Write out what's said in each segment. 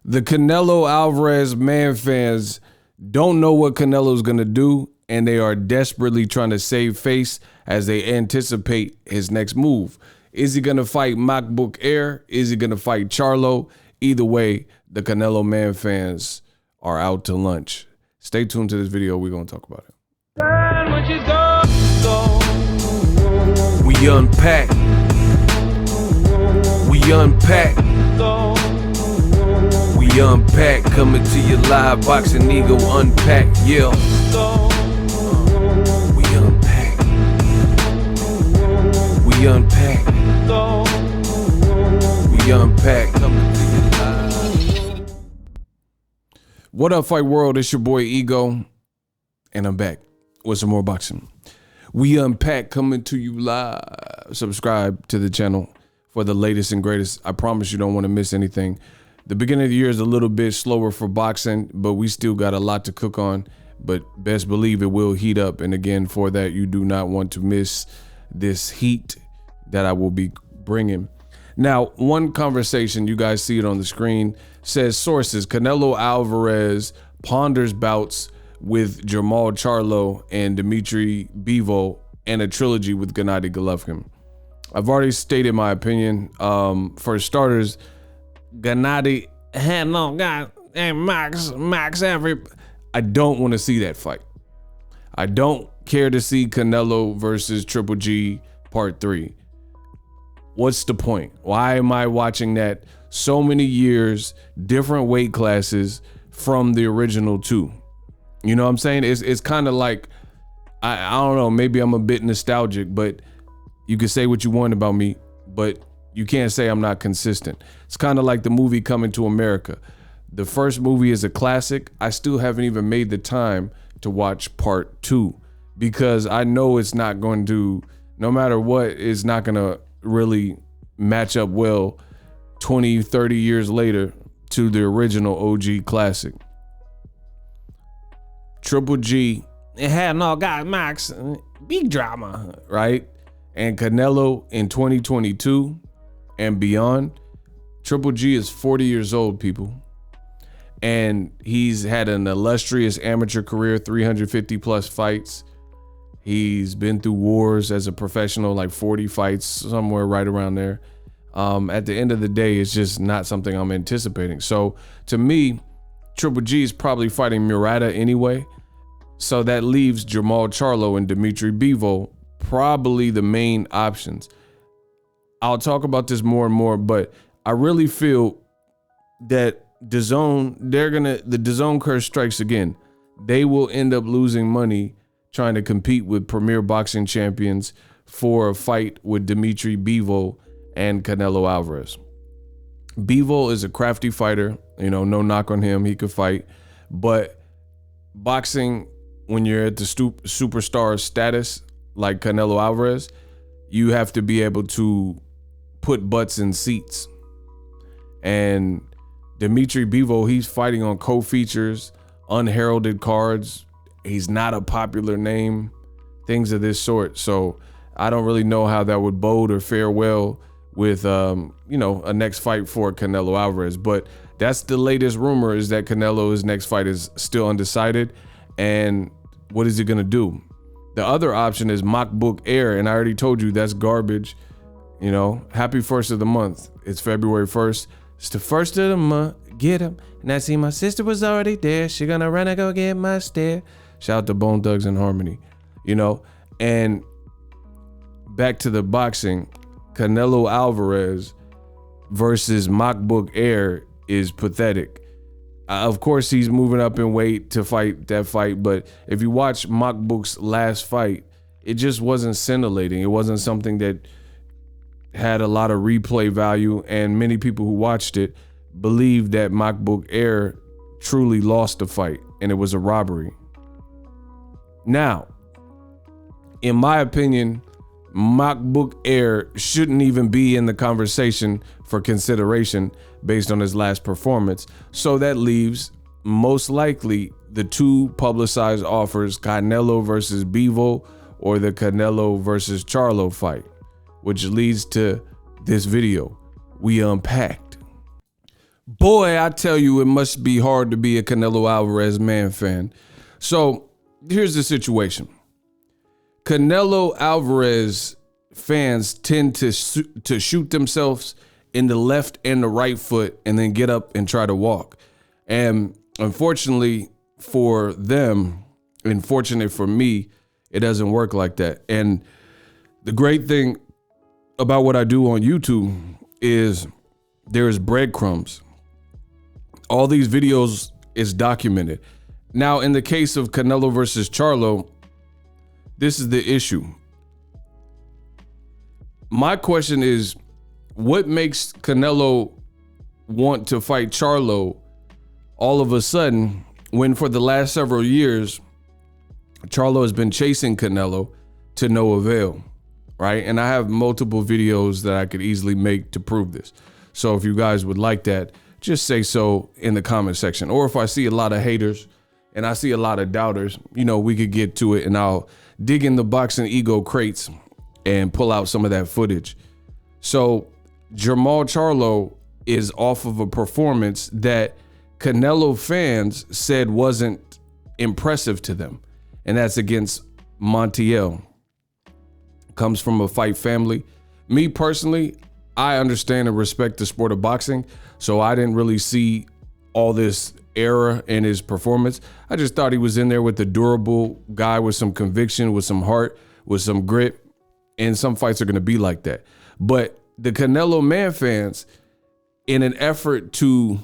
The Canelo Alvarez fans don't know what Canelo's going to do, and they are desperately trying to save face as they anticipate his next move. Is he going to fight MacBook Air? Is he going to fight Charlo? Either way, the Canelo fans are out to lunch. Stay tuned to this video. We're going to talk about it. We unpack. We unpack. We unpack. Coming to you live. Boxing Ego unpack. Yeah. We unpack. We unpack. We unpack. Coming to you live. What up, Fight World? It's your boy Ego, and I'm back with some more boxing. We unpack, coming to you live. Subscribe to the channel for the latest and greatest. I promise you don't want to miss anything. The beginning of the year is a little bit slower for boxing, but we still got a lot to cook on. But best believe it will heat up. And again, for that, you do not want to miss this heat that I will be bringing. Now, one conversation, you guys see it on the screen, says sources, Canelo Alvarez ponders bouts with Jermall Charlo and Dmitry Bivol and a trilogy with Gennady Golovkin. I've already stated my opinion. For starters, Gennady had no guy and Max every. I don't want to see that fight. I don't care to see Canelo versus Triple G Part 3. What's the point? Why am I watching that? So many years, different weight classes from the original two. You know what I'm saying? It's kind of like, I don't know, maybe I'm a bit nostalgic, but you can say what you want about me, but you can't say I'm not consistent. It's kind of like the movie Coming to America. The first movie is a classic. I still haven't even made the time to watch part 2 because I know it's not going to, no matter what, it's not going to really match up well 20, 30 years later to the original OG classic. Triple G, it had no guy Max, big drama, right? And Canelo in 2022 and beyond, Triple G is 40 years old, people. And he's had an illustrious amateur career, 350 plus fights. He's been through wars as a professional, like 40 fights, somewhere right around there. At the end of the day, it's just not something I'm anticipating. So to me, Triple G is probably fighting Murata anyway. So that leaves Jermall Charlo and Dmitry Bivol probably the main options. I'll talk about this more and more, but I really feel that DAZN, the DAZN curse strikes again. They will end up losing money trying to compete with premier boxing champions for a fight with Dmitry Bivol and Canelo Alvarez. Bivol is a crafty fighter, you know, no knock on him, he could fight, but boxing, when you're at the superstar status like Canelo Alvarez, you have to be able to put butts in seats. And Dmitry Bivol, he's fighting on co-features, unheralded cards. He's not a popular name, things of this sort. So I don't really know how that would bode or fare well with, you know, a next fight for Canelo Alvarez. But that's the latest rumor, is that Canelo's next fight is still undecided. And what is he gonna do? The other option is MacBook Air, and I already told you that's garbage. You know, happy first of the month. It's February 1st. It's the first of the month. Get him. And I see my sister was already there. She gonna run and go get my stare. Shout out to Bone Thugs and Harmony. You know, and back to the boxing, Canelo Alvarez versus MacBook Air is pathetic. Of course, he's moving up in weight to fight that fight, but if you watch MacBook's last fight, it just wasn't scintillating. It wasn't something that had a lot of replay value, and many people who watched it believed that MacBook Air truly lost the fight, and it was a robbery. Now, in my opinion, MacBook Air shouldn't even be in the conversation for consideration based on his last performance. So that leaves most likely the two publicized offers, Canelo versus Bivol or the Canelo versus Charlo fight, which leads to this video. We unpacked. Boy, I tell you, it must be hard to be a Canelo Alvarez fan. So here's the situation. Canelo Alvarez fans tend to shoot themselves in the left and the right foot and then get up and try to walk. And unfortunately for them, and fortunate for me, it doesn't work like that. And the great thing about what I do on YouTube is there's breadcrumbs. All these videos is documented. Now, in the case of Canelo versus Charlo, this is the issue. My question is, what makes Canelo want to fight Charlo all of a sudden when for the last several years, Charlo has been chasing Canelo to no avail, right? And I have multiple videos that I could easily make to prove this. So if you guys would like that, just say so in the comment section. Or if I see a lot of haters and I see a lot of doubters, you know, we could get to it and I'll dig in the boxing ego crates and pull out some of that footage. So Jermall Charlo is off of a performance that Canelo fans said wasn't impressive to them. And that's against Montiel. Comes from a fight family. Me personally, I understand and respect the sport of boxing, so I didn't really see all this error in his performance. I just thought he was in there with a durable guy with some conviction, with some heart, with some grit, and some fights are going to be like that. But the Canelo fans, in an effort to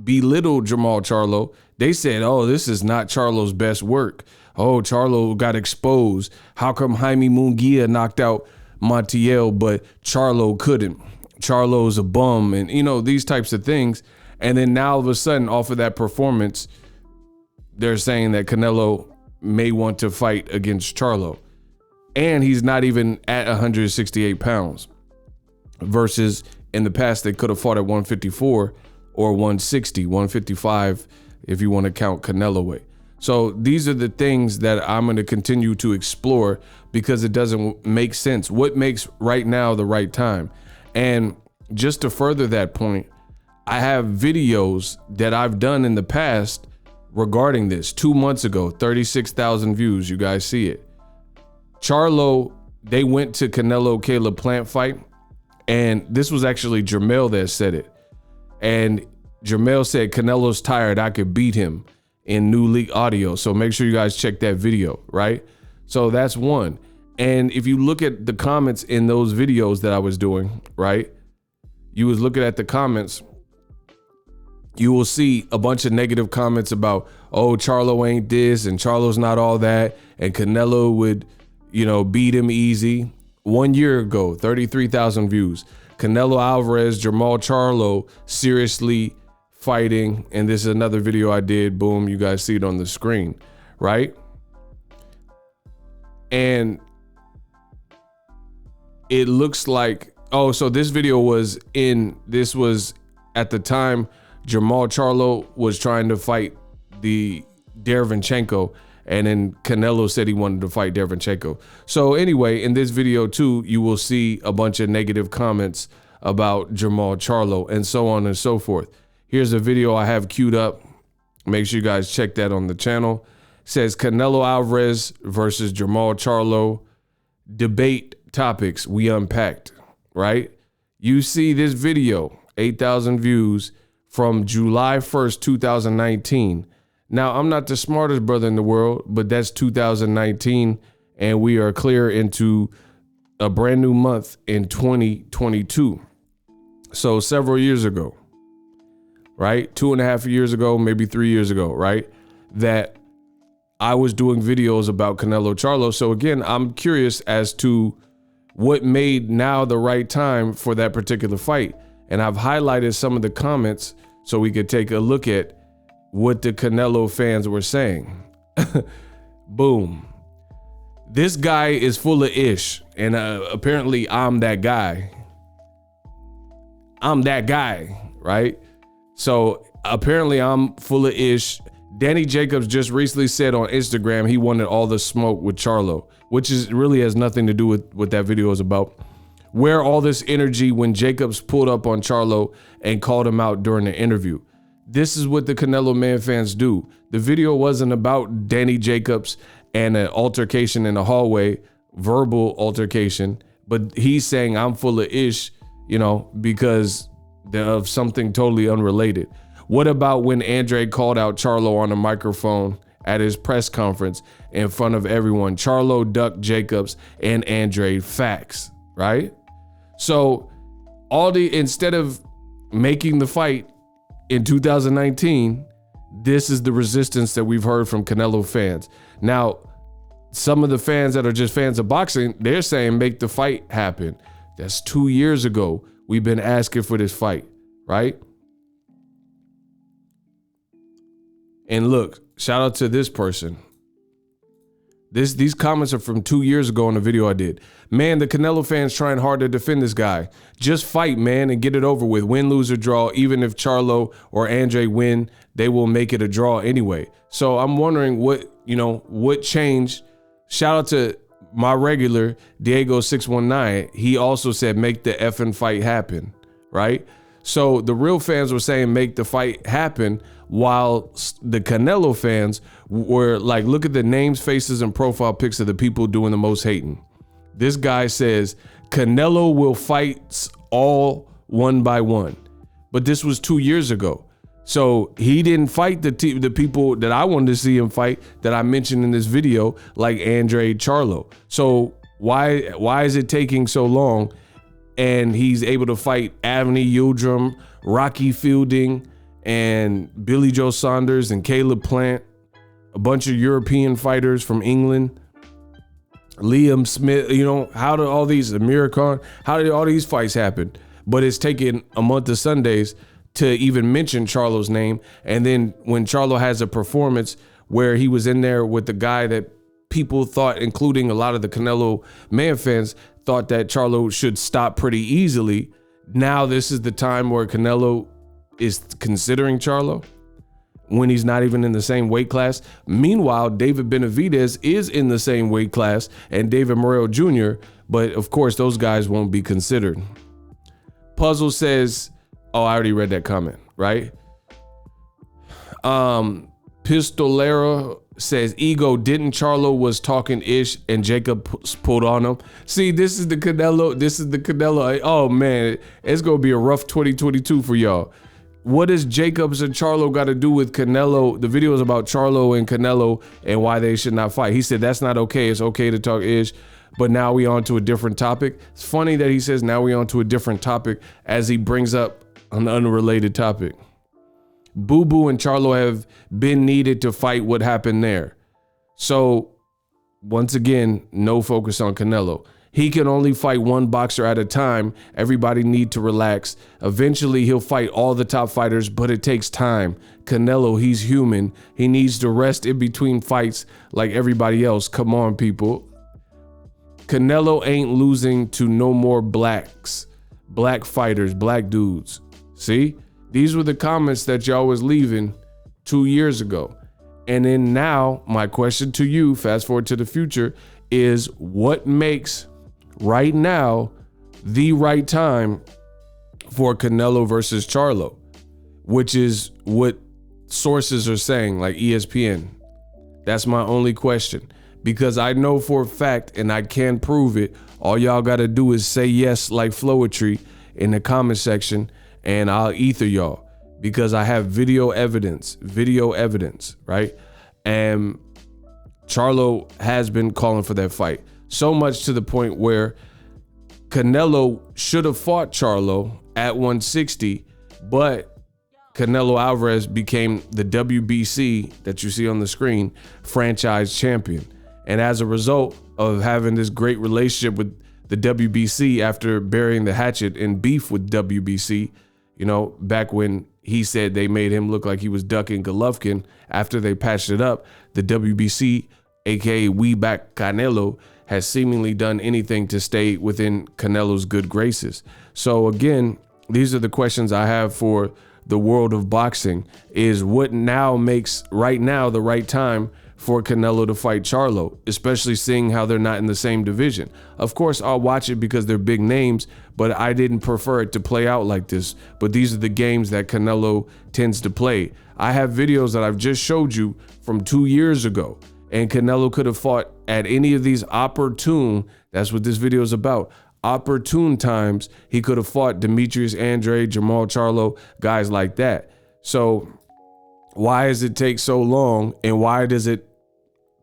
belittle Jermall Charlo, they said, oh, this is not Charlo's best work. Oh, Charlo got exposed. How come Jaime Munguia knocked out Montiel, but Charlo couldn't? Charlo's a bum, and you know, these types of things. And then now all of a sudden, off of that performance, they're saying that Canelo may want to fight against Charlo. And he's not even at 168 pounds. Versus in the past, they could have fought at 154 or 160, 155, if you want to count Canelo weight. So these are the things that I'm going to continue to explore because it doesn't make sense. What makes right now the right time? And just to further that point, I have videos that I've done in the past regarding this. 2 months ago, 36,000 views. You guys see it. Charlo, they went to Canelo Caleb Plant fight. And this was actually Jermell that said it. And Jermell said, Canelo's tired. I could beat him in New League Audio. So make sure you guys check that video, right? So that's one. And if you look at the comments in those videos that I was doing, right? You was looking at the comments, you will see a bunch of negative comments about, oh, Charlo ain't this and Charlo's not all that. And Canelo would, you know, beat him easy. 1 year ago, 33,000 views. Canelo Alvarez, Jermall Charlo seriously fighting. And this is another video I did. Boom, you guys see it on the screen, right? And it looks like, oh, so this video was at the time Jermall Charlo was trying to fight the Derevyanchenko, and then Canelo said he wanted to fight Derevyanchenko. So anyway, in this video too, you will see a bunch of negative comments about Jermall Charlo and so on and so forth. Here's a video I have queued up. Make sure you guys check that on the channel. It says Canelo Alvarez versus Jermall Charlo. Debate topics we unpacked, right? You see this video, 8,000 views from July 1st, 2019. Now, I'm not the smartest brother in the world, but that's 2019, and we are clear into a brand new month in 2022. So several years ago, right? 2.5 years ago, maybe 3 years ago, right? That I was doing videos about Canelo Charlo. So again, I'm curious as to what made now the right time for that particular fight. And I've highlighted some of the comments so we could take a look at what the Canelo fans were saying. Boom. This guy is full of ish. And apparently I'm that guy. I'm that guy, right? So apparently I'm full of ish. Danny Jacobs just recently said on Instagram he wanted all the smoke with Charlo, which is really has nothing to do with what that video is about. Where all this energy when Jacobs pulled up on Charlo and called him out during the interview? This is what the Canelo Man fans do. The video wasn't about Danny Jacobs and an altercation in the hallway, verbal altercation, but he's saying I'm full of ish, you know, because of something totally unrelated. What about when Andre called out Charlo on a microphone at his press conference in front of everyone? Charlo ducked Jacobs and Andre. Facts, right? So instead of making the fight in 2019, this is the resistance that we've heard from Canelo fans. Now, some of the fans that are just fans of boxing, they're saying make the fight happen. That's 2 years ago. We've been asking for this fight, right? And look, shout out to this person. These comments are from 2 years ago on the video I did. Man, the Canelo fans trying hard to defend this guy. Just fight, man, and get it over with. Win, lose, or draw. Even if Charlo or Andre win, they will make it a draw anyway. So I'm wondering what changed. Shout out to my regular Diego619. He also said make the effing fight happen, right? So the real fans were saying make the fight happen, while the Canelo fans were like, look at the names, faces, and profile pics of the people doing the most hating. This guy says Canelo will fight all one by one. But this was 2 years ago. So he didn't fight the people that I wanted to see him fight that I mentioned in this video, like Andre Charlo. So why is it taking so long? And he's able to fight Avni Yildirim, Rocky Fielding, and Billy Joe Saunders and Caleb Plant, a bunch of European fighters from England, Liam Smith. You know, how did all these, Amir Khan, how did all these fights happen? But it's taken a month of Sundays to even mention Charlo's name. And then when Charlo has a performance where he was in there with the guy that people thought, including a lot of the Canelo Man fans, thought that Charlo should stop pretty easily. Now this is the time where Canelo is considering Charlo when he's not even in the same weight class. Meanwhile, David Benavidez is in the same weight class and David Morrell Jr., but of course those guys won't be considered. Puzzle says, oh, I already read that comment, right? Pistolero says, Ego, didn't Charlo was talking ish and Jacob pulled on him? See, this is the Canelo. Oh man, it's gonna be a rough 2022 for y'all. What does Jacobs and Charlo got to do with Canelo? The video is about Charlo and Canelo and why they should not fight. He said that's not okay. It's okay to talk ish, but now we on to a different topic. It's funny that he says now we on to a different topic as he brings up an unrelated topic. Boo Boo and Charlo have been needed to fight what happened there. So once again, no focus on Canelo. He can only fight one boxer at a time. Everybody need to relax. Eventually he'll fight all the top fighters, but it takes time. Canelo, he's human. He needs to rest in between fights like everybody else. Come on, people. Canelo ain't losing to no more blacks, black fighters, black dudes. See? These were the comments that y'all was leaving 2 years ago. And then now, my question to you, fast forward to the future, is what makes right now the right time for Canelo versus Charlo, which is what sources are saying, like ESPN. That's my only question, because I know for a fact, and I can prove it, all y'all got to do is say yes like Flowetry in the comment section, and I'll ether y'all, because I have video evidence, right? And Charlo has been calling for that fight, so much to the point where Canelo should have fought Charlo at 160, but Canelo Alvarez became the WBC that you see on the screen franchise champion. And as a result of having this great relationship with the WBC after burying the hatchet in beef with WBC, you know, back when he said they made him look like he was ducking Golovkin, after they patched it up, the WBC, aka We Back Canelo, has seemingly done anything to stay within Canelo's good graces. So again, these are the questions I have for the world of boxing, is what now makes right now the right time for Canelo to fight Charlo, especially seeing how they're not in the same division. Of course, I'll watch it because they're big names, but I didn't prefer it to play out like this. But these are the games that Canelo tends to play. I have videos that I've just showed you from 2 years ago, and Canelo could have fought at any of these opportune, that's what this video is about, opportune times. He could have fought Demetrius Andrade, Jermall Charlo, guys like that. So why does it take so long, and why does it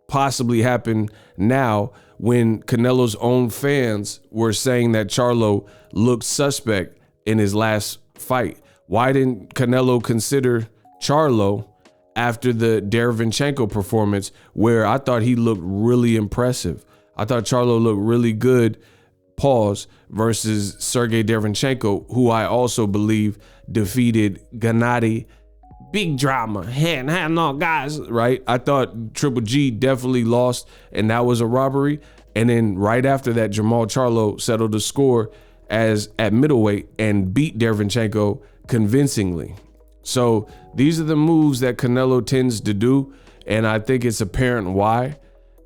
possibly happen now when Canelo's own fans were saying that Charlo looked suspect in his last fight? Why didn't Canelo consider Charlo after the Derevyanchenko performance, where I thought he looked really impressive? I thought Charlo looked really good, pause, versus Sergey Derevyanchenko, who I also believe defeated Gennady. Big drama, no guys, right? I thought Triple G definitely lost, and that was a robbery. And then right after that, Jermall Charlo settled the score at middleweight and beat Derevyanchenko convincingly. So these are the moves that Canelo tends to do, and I think it's apparent why.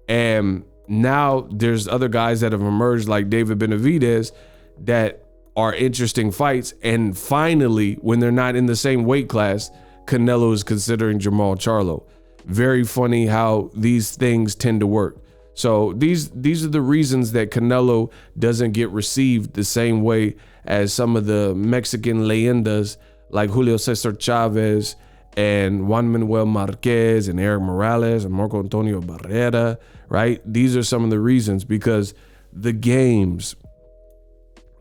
And now there's other guys that have emerged like David Benavidez that are interesting fights. And finally, when they're not in the same weight class, Canelo is considering Jermall Charlo. Very funny how these things tend to work. So these are the reasons that Canelo doesn't get received the same way as some of the Mexican leyendas like Julio Cesar Chavez and Juan Manuel Marquez and Eric Morales and Marco Antonio Barrera, right? These are some of the reasons, because the games,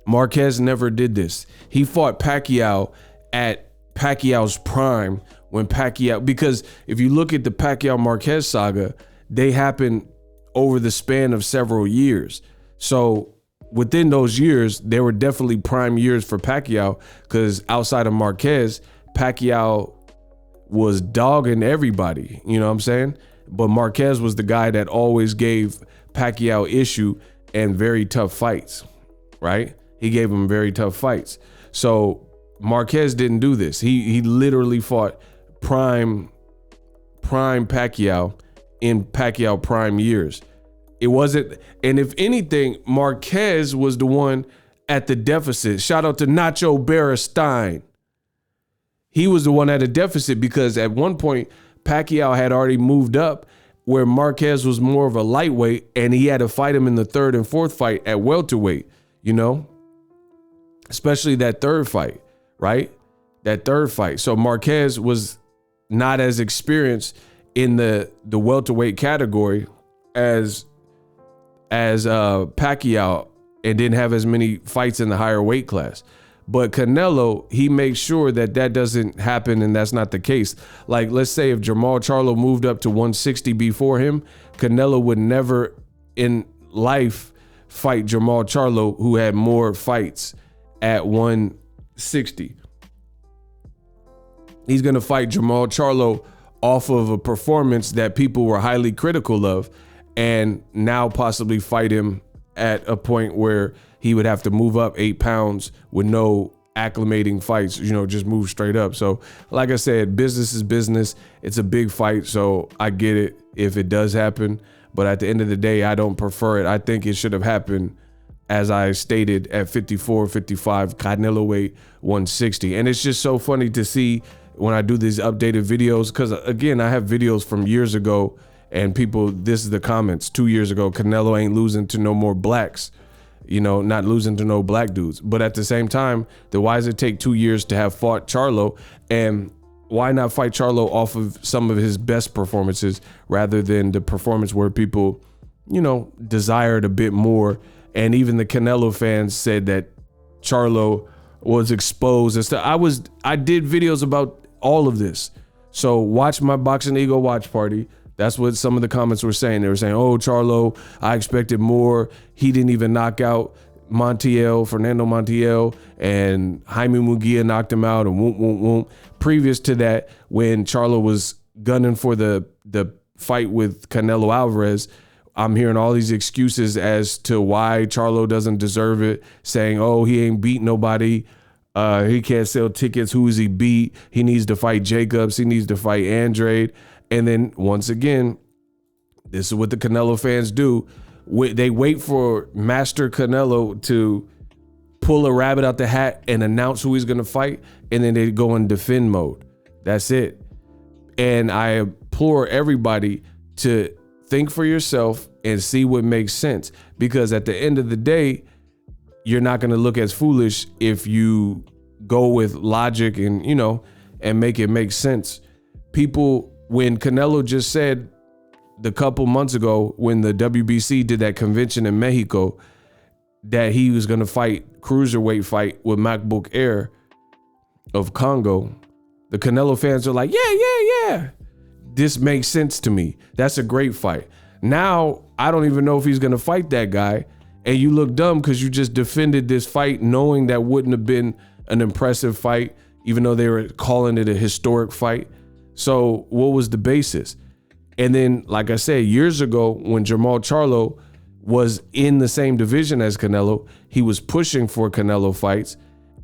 Marquez never did this. He fought Pacquiao at Pacquiao's prime, when Pacquiao, because if you look at the Pacquiao Marquez saga, they happened over the span of several years. So within those years, there were definitely prime years for Pacquiao, because outside of Marquez, Pacquiao was dogging everybody, you know what I'm saying? But Marquez was the guy that always gave Pacquiao issue and very tough fights, right? He gave him very tough fights. So Marquez didn't do this. He literally fought prime Pacquiao in Pacquiao prime years. It wasn't, and if anything, Marquez was the one at the deficit. Shout out to Nacho Beristain. He was the one at a deficit, because at one point Pacquiao had already moved up where Marquez was more of a lightweight, and he had to fight him in the third and fourth fight at welterweight, you know, especially that third fight. Right? That third fight. So Marquez was not as experienced in the welterweight category as Pacquiao, and didn't have as many fights in the higher weight class. But Canelo, he makes sure that doesn't happen, and that's not the case. Like, let's say if Jermall Charlo moved up to 160 before him, Canelo would never in life fight Jermall Charlo, who had more fights at 160. He's going to fight Jermall Charlo off of a performance that people were highly critical of, and now possibly fight him at a point where he would have to move up 8 pounds with no acclimating fights, you know, just move straight up. So like I said, business is business. It's a big fight, so I get it if it does happen. But at the end of the day, I don't prefer it. I think it should have happened, as I stated, at 54, 55, Canelo weight 160. And it's just so funny to see when I do these updated videos, because again, I have videos from years ago, and people, this is the comments 2 years ago, Canelo ain't losing to no more blacks, you know, not losing to no black dudes. But at the same time, then why does it take 2 years to have fought Charlo? And why not fight Charlo off of some of his best performances rather than the performance where people, you know, desired a bit more? And even the Canelo fans said that Charlo was exposed and stuff. I did videos about all of this. So watch my Boxing Ego watch party. That's what some of the comments were saying. They were saying, oh, Charlo, I expected more. He didn't even knock out Fernando Montiel, and Jaime Munguia knocked him out, and whoop. Previous to that, when Charlo was gunning for the fight with Canelo Alvarez, I'm hearing all these excuses as to why Charlo doesn't deserve it, saying, oh, he ain't beat nobody. He can't sell tickets. Who is he beat? He needs to fight Jacobs. He needs to fight Andrade. And then once again, This is what the Canelo fans do. They wait for Master Canelo to pull a rabbit out the hat and announce who he's going to fight, and then they go in defend mode. That's it. And I implore everybody to think for yourself and see what makes sense, because at the end of the day, you're not going to look as foolish if you go with logic and, you know, and make it make sense. People, when Canelo just said the couple months ago when the WBC did that convention in Mexico that he was going to fight cruiserweight fight with MacBook Air of Congo, the Canelo fans are like, yeah. This makes sense to me. That's a great fight. Now, I don't even know if he's going to fight that guy. And you look dumb because you just defended this fight knowing that wouldn't have been an impressive fight, even though they were calling it a historic fight. So what was the basis? And then, like I said, years ago, when Jermall Charlo was in the same division as Canelo, he was pushing for Canelo fights.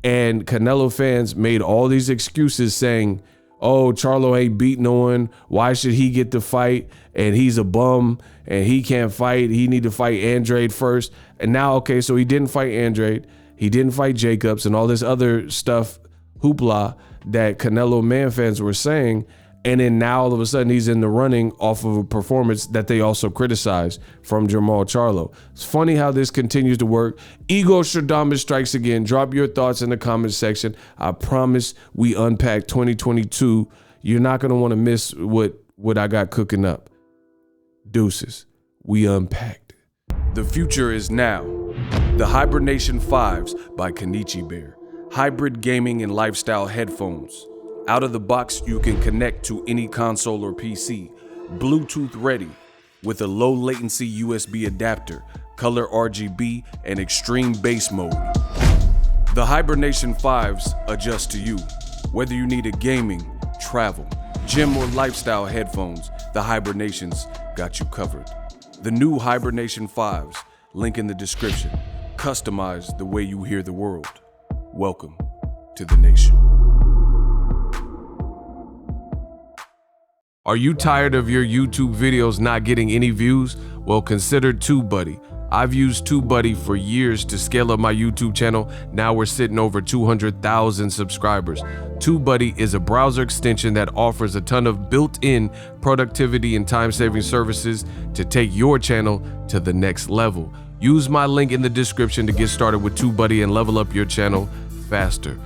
And Canelo fans made all these excuses saying, oh, Charlo ain't beat no one. Why should he get the fight? And he's a bum and he can't fight. He need to fight Andrade first. And now, okay, so he didn't fight Andrade. He didn't fight Jacobs and all this other stuff, hoopla, that Canelo man fans were saying. And then now all of a sudden he's in the running off of a performance that they also criticized from Jermall Charlo. It's funny how this continues to work. Ego Stradamus strikes again. Drop your thoughts in the comment section. I promise we unpack 2022. You're not going to want to miss what I got cooking up. Deuces. We unpacked. The future is now. The Hibernation 5s by Kenichi Bear. Hybrid gaming and lifestyle headphones. Out of the box, you can connect to any console or PC, Bluetooth ready, with a low latency USB adapter, color RGB, and extreme bass mode. The Hibernation 5s adjust to you. Whether you need a gaming, travel, gym, or lifestyle headphones, the Hibernations got you covered. The new Hibernation 5s, link in the description. Customize the way you hear the world. Welcome to the nation. Are you tired of your YouTube videos not getting any views? Well, consider TubeBuddy. I've used TubeBuddy for years to scale up my YouTube channel. Now we're sitting over 200,000 subscribers. TubeBuddy is a browser extension that offers a ton of built-in productivity and time-saving services to take your channel to the next level. Use my link in the description to get started with TubeBuddy and level up your channel faster.